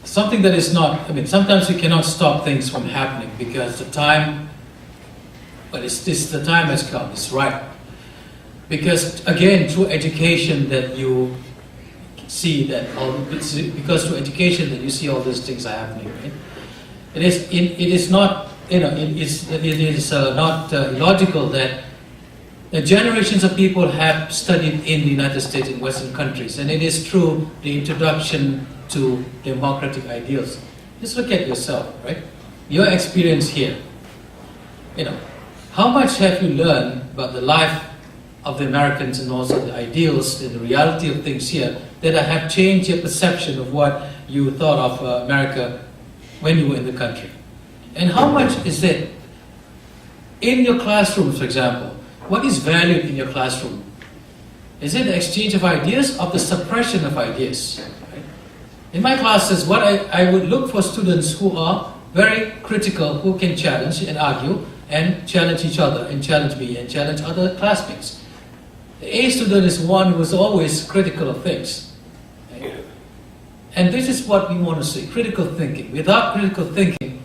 something that is not, I mean, sometimes you cannot stop things from happening because the time, but the time has come, it's right. Because again, through education that you see that because through education that you see all these things are happening, right? It is not, you know, it is not illogical that the generations of people have studied in the United States and Western countries, and it is through the introduction to democratic ideals. Just look at yourself, right? Your experience here. You know, how much have you learned about the life of the Americans and also the ideals and the reality of things here that have changed your perception of what you thought of America when you were in the country? And how much is it in your classrooms, for example? What is valued in your classroom? Is it the exchange of ideas or the suppression of ideas? Right? In my classes, what I would look for students who are very critical, who can challenge and argue and challenge each other and challenge me and challenge other classmates. The A student is one who is always critical of things. Right? And this is what we want to see, critical thinking. Without critical thinking,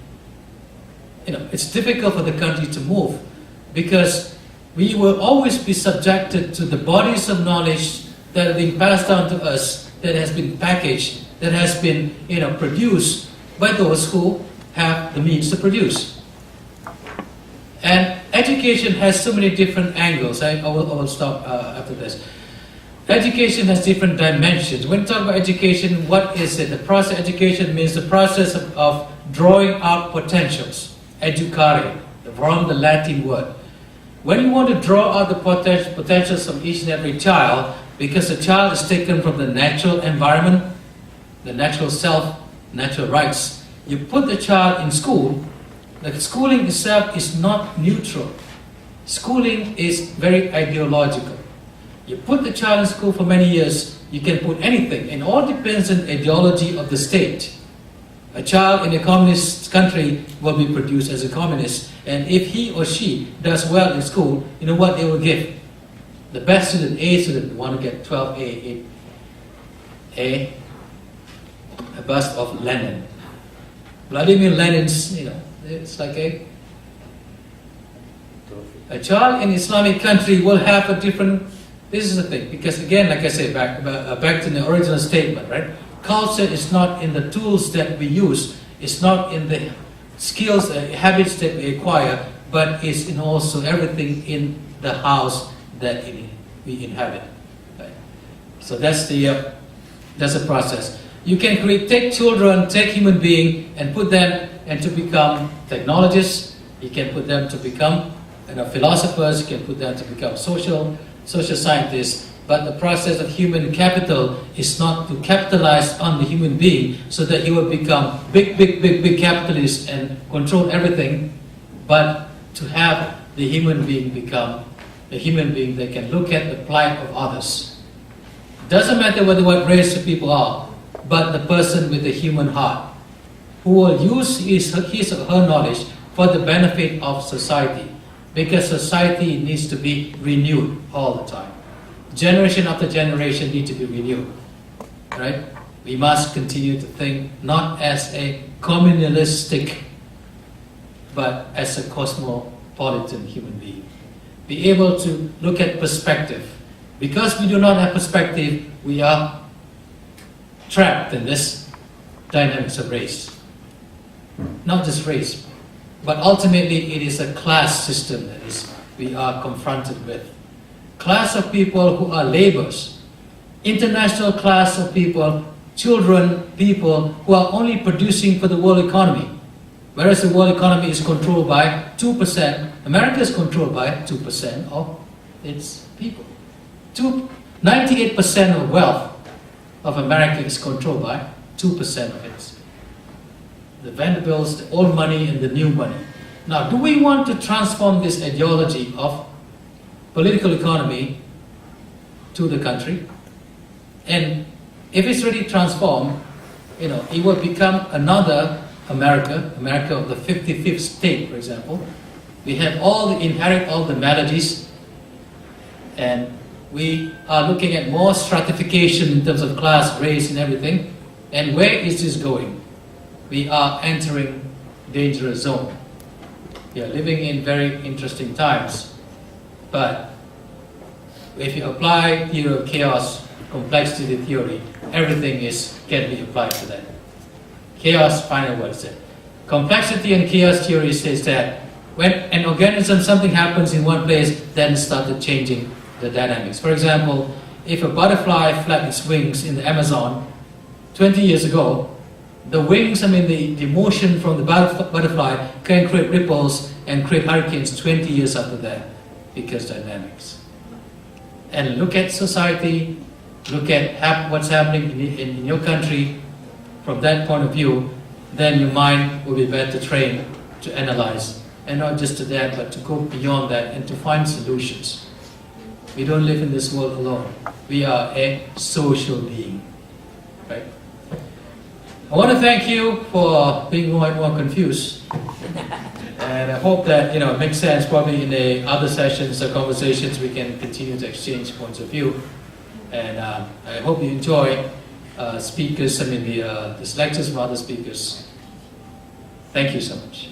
you know, it's difficult for the country to move because we will always be subjected to the bodies of knowledge that are being passed down to us, that has been packaged, that has been, you know, produced by those who have the means to produce. And education has so many different angles. I will stop after this. Education has different dimensions. When we talk about education, what is it? The process of education means the process of drawing out potentials. Educare, from the Latin word. When you want to draw out the potentials of each and every child, because the child is taken from the natural environment, the natural self, natural rights, you put the child in school. The schooling itself is not neutral. Schooling is very ideological. You put the child in school for many years, you can put anything, and all depends on ideology of the state. A child in a communist country will be produced as a communist, and if he or she does well in school, you know what they will give? The best student, A student, want to get 12A, a bust of Lenin. Vladimir Lenin's, you know, it's like a child in Islamic country will have a different. This is the thing, because again, like I said, back to the original statement, right? Culture is not in the tools that we use, it's not in the skills, habits that we acquire, but it's in also everything in the house that we inhabit. Right? So that's the process. You can take children, take human beings, and put them and to become technologists. You can put them to become, you know, philosophers. You can put them to become social scientists. But the process of human capital is not to capitalize on the human being so that he will become big capitalist and control everything, but to have the human being become a human being that can look at the plight of others. Doesn't matter what race the people are, but the person with the human heart who will use his or her knowledge for the benefit of society, because society needs to be renewed all the time. Generation after generation need to be renewed, right? We must continue to think not as a communalistic, but as a cosmopolitan human being. Be able to look at perspective. Because we do not have perspective, we are trapped in this dynamics of race. Not just race, but ultimately it is a class system that we are confronted with. Class of people who are laborers, international class of people, children, people who are only producing for the world economy. Whereas the world economy is controlled by 2%, America is controlled by 2% of its people. 98% of wealth of America is controlled by 2% of it. The Vanderbilts, the old money and the new money. Now, do we want to transform this ideology of political economy to the country? And if it's really transformed, you know, it will become another America of the 55th state, for example. We have inherit all the maladies, and we are looking at more stratification in terms of class, race, and everything. And where is this going? we are entering dangerous zone. We are living in very interesting times, but if you apply theory of chaos, complexity theory, everything can be applied to that. Chaos, final word is it. Complexity and chaos theory says that when an organism, something happens in one place, then it started changing the dynamics. For example, if a butterfly flapped its wings in the Amazon 20 years ago, the wings, the motion from the butterfly can create ripples and create hurricanes 20 years after that, because dynamics. And look at society, look at what's happening in your country from that point of view, then your mind will be better trained to analyze. And not just to that, but to go beyond that and to find solutions. We don't live in this world alone. We are a social being. Right? I want to thank you for being more and more confused. And I hope that it makes sense. Probably in the other sessions or conversations we can continue to exchange points of view. And I hope you enjoy speakers, the lectures from other speakers. Thank you so much.